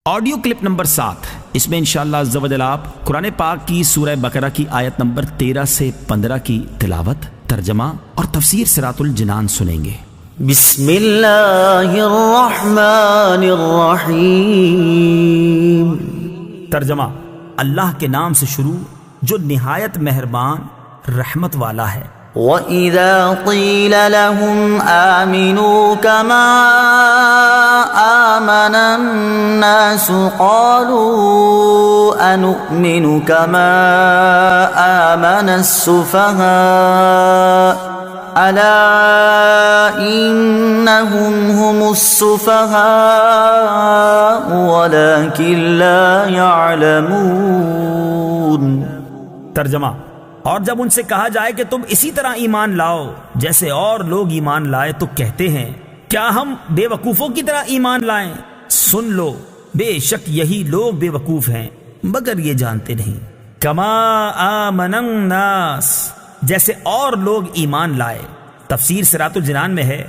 Audio clip number 7، اس میں انشاءاللہ عز و جل آپ قرآن پاک کی سورہ بقرہ کی آیت نمبر 13 سے 15 کی تلاوت، ترجمہ اور تفسیر صراط الجنان سنیں گے۔ بسم اللہ الرحمن الرحیم۔ ترجمہ: اللہ کے نام سے شروع جو نہایت مہربان رحمت والا ہے۔ وَإِذَا قِيلَ لَهُمْ آمِنُوا كَمَا آمَنَ النَّاسُ قَالُوا أَنُؤْمِنُ كَمَا آمَنَ السُّفَهَاءُ أَلَا إِنَّهُمْ هُمُ السُّفَهَاءُ وَلَكِنْ لَا يَعْلَمُونَ۔ ترجمہ: اور جب ان سے کہا جائے کہ تم اسی طرح ایمان لاؤ جیسے اور لوگ ایمان لائے تو کہتے ہیں کیا ہم بے وقوفوں کی طرح ایمان لائیں؟ سن لو، بے شک یہی لوگ بے وقوف ہیں مگر یہ جانتے نہیں۔ کما آمن الناس، جیسے اور لوگ ایمان لائے۔ تفسیر صراط الجنان میں ہے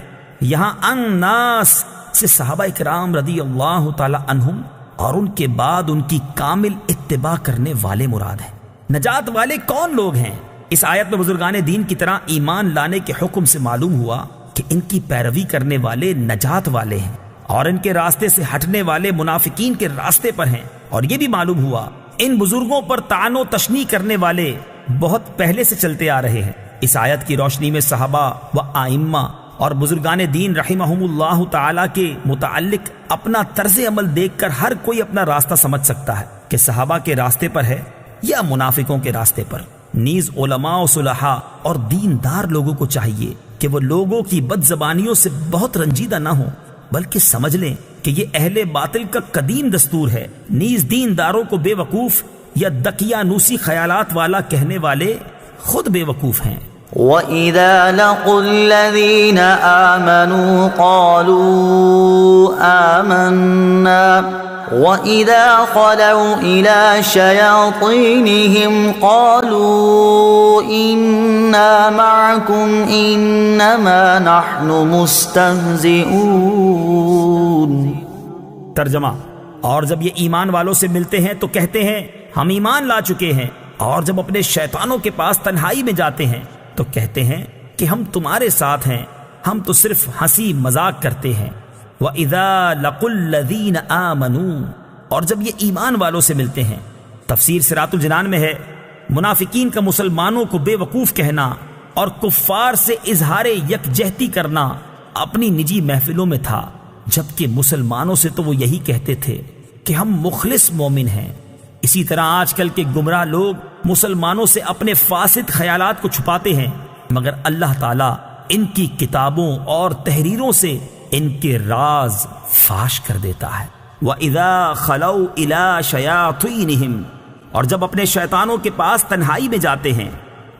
یہاں الناس سے صحابہ کرام رضی اللہ تعالی عنہم اور ان کے بعد ان کی کامل اتباع کرنے والے مراد ہیں۔ نجات والے کون لوگ ہیں؟ اس آیت میں بزرگان دین کی طرح ایمان لانے کے حکم سے معلوم ہوا کہ ان کی پیروی کرنے والے نجات والے ہیں اور ان کے راستے سے ہٹنے والے منافقین کے راستے پر ہیں، اور یہ بھی معلوم ہوا ان بزرگوں پر طعن و تشنیع کرنے والے بہت پہلے سے چلتے آ رہے ہیں۔ اس آیت کی روشنی میں صحابہ و آئمہ اور بزرگان دین رحمہم اللہ تعالی کے متعلق اپنا طرز عمل دیکھ کر ہر کوئی اپنا راستہ سمجھ سکتا ہے کہ صحابہ کے راستے پر ہے یا منافقوں کے راستے پر۔ نیز علماء و صلحاء اور دیندار لوگوں کو چاہیے کہ وہ لوگوں کی بد زبانیوں سے بہت رنجیدہ نہ ہوں، بلکہ سمجھ لیں کہ یہ اہل باطل کا قدیم دستور ہے۔ نیز دینداروں کو بے وقوف یا دقیانوسی خیالات والا کہنے والے خود بے وقوف ہیں۔ وَإِذَا لَقُوا الَّذِينَ آمَنُوا قَالُوا آمَنَّا وَإِذَا خَلَوْا إِلَى شَيَاطِينِهِمْ قَالُوا إِنَّا مَعَكُمْ إِنَّمَا نَحْنُ مُسْتَهْزِئُونَ۔ ترجمہ: اور جب یہ ایمان والوں سے ملتے ہیں تو کہتے ہیں ہم ایمان لا چکے ہیں، اور جب اپنے شیطانوں کے پاس تنہائی میں جاتے ہیں تو کہتے ہیں کہ ہم تمہارے ساتھ ہیں، ہم تو صرف ہنسی مذاق کرتے ہیں۔ وَإِذَا لَقُوا الَّذِينَ آمَنُوا، اور جب یہ ایمان والوں سے ملتے ہیں۔ تفسیر صراط الجنان میں ہے منافقین کا مسلمانوں کو بے وقوف کہنا اور کفار سے اظہار یکجہتی کرنا اپنی نجی محفلوں میں تھا، جبکہ مسلمانوں سے تو وہ یہی کہتے تھے کہ ہم مخلص مومن ہیں۔ اسی طرح آج کل کے گمراہ لوگ مسلمانوں سے اپنے فاسد خیالات کو چھپاتے ہیں، مگر اللہ تعالیٰ ان کی کتابوں اور تحریروں سے ان کے راز فاش کر دیتا ہے۔ وَإِذَا خَلَوْا إِلَى شَيَاطِينِهِمْ، اور جب اپنے شیطانوں کے پاس تنہائی میں جاتے ہیں۔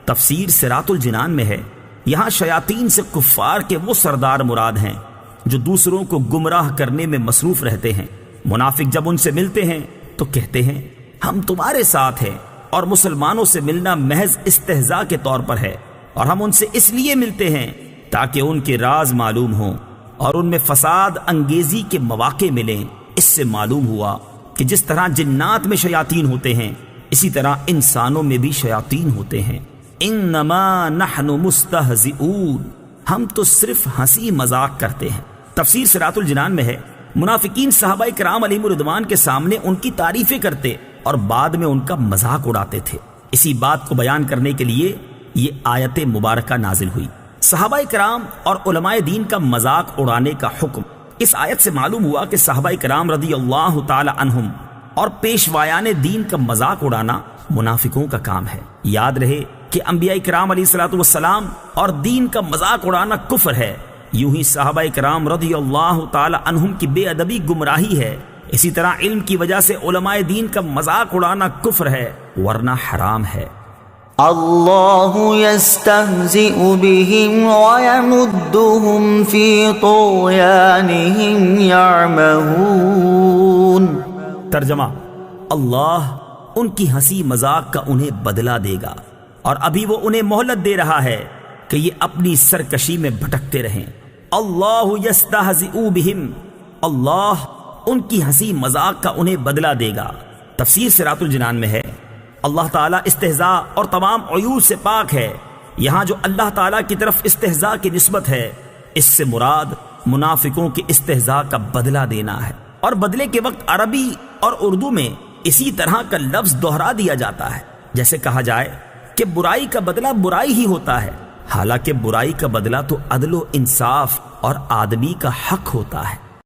تفسیر صراط الجنان میں ہے یہاں شیاطین سے کفار کے وہ سردار مراد ہیں جو دوسروں کو گمراہ کرنے میں مصروف رہتے ہیں۔ منافق جب ان سے ملتے ہیں تو کہتے ہیں ہم تمہارے ساتھ ہیں، اور مسلمانوں سے ملنا محض استہزاء کے طور پر ہے، اور ہم ان سے اس لیے ملتے ہیں تاکہ ان کے راز معلوم ہوں اور ان میں فساد انگیزی کے مواقع ملیں۔ اس سے معلوم ہوا کہ جس طرح جنات میں شیاطین ہوتے ہیں اسی طرح انسانوں میں بھی شیاطین ہوتے ہیں۔ انما نحن مستہزئون، ہم تو صرف ہنسی مذاق کرتے ہیں۔ تفسیر صراط الجنان میں ہے منافقین صحابہ کرام علیہم رضوان کے سامنے ان کی تعریفیں کرتے اور بعد میں ان کا مذاق اڑاتے تھے۔ اسی بات کو بیان کرنے کے لیے یہ آیت مبارکہ نازل ہوئی۔ صحابہ کرام اور علماء دین کا مذاق اڑانے کا حکم۔ اس آیت سے معلوم ہوا کہ صحابہ کرام رضی اللہ تعالی عنہم اور پیشوایان دین کا مذاق اڑانا منافقوں کا کام ہے۔ یاد رہے کہ انبیاء کرام علیہ الصلوۃ والسلام اور دین کا مذاق اڑانا کفر ہے، یوں ہی صحابہ کرام رضی اللہ تعالی عنہم کی بے ادبی گمراہی ہے۔ اسی طرح علم کی وجہ سے علماء دین کا مذاق اڑانا کفر ہے ورنہ حرام ہے۔ اللہ یستہزئ بہم ویمدہم فی طغیانہم یعمہون۔ ترجمہ: اللہ ان کی ہنسی مذاق کا انہیں بدلہ دے گا، اور ابھی وہ انہیں مہلت دے رہا ہے کہ یہ اپنی سرکشی میں بھٹکتے رہیں۔ اللہ یستہزئ بہم، اللہ ان کی ہنسی مذاق کا انہیں بدلہ دے گا۔ تفسیر صراط الجنان میں ہے، اللہ تعالیٰ استہزاء اور تمام عیوب سے پاک ہے۔ یہاں جو اللہ تعالیٰ کی طرف استہزاء کی نسبت ہے، اس سے مراد منافقوں کے استہزاء کا بدلہ دینا ہے، اور بدلے کے وقت عربی اور اردو میں اسی طرح کا لفظ دہرا دیا جاتا ہے، جیسے کہا جائے کہ برائی کا بدلہ برائی ہی ہوتا ہے، حالانکہ برائی کا بدلہ تو عدل و انصاف اور آدمی کا حق ہوتا ہے۔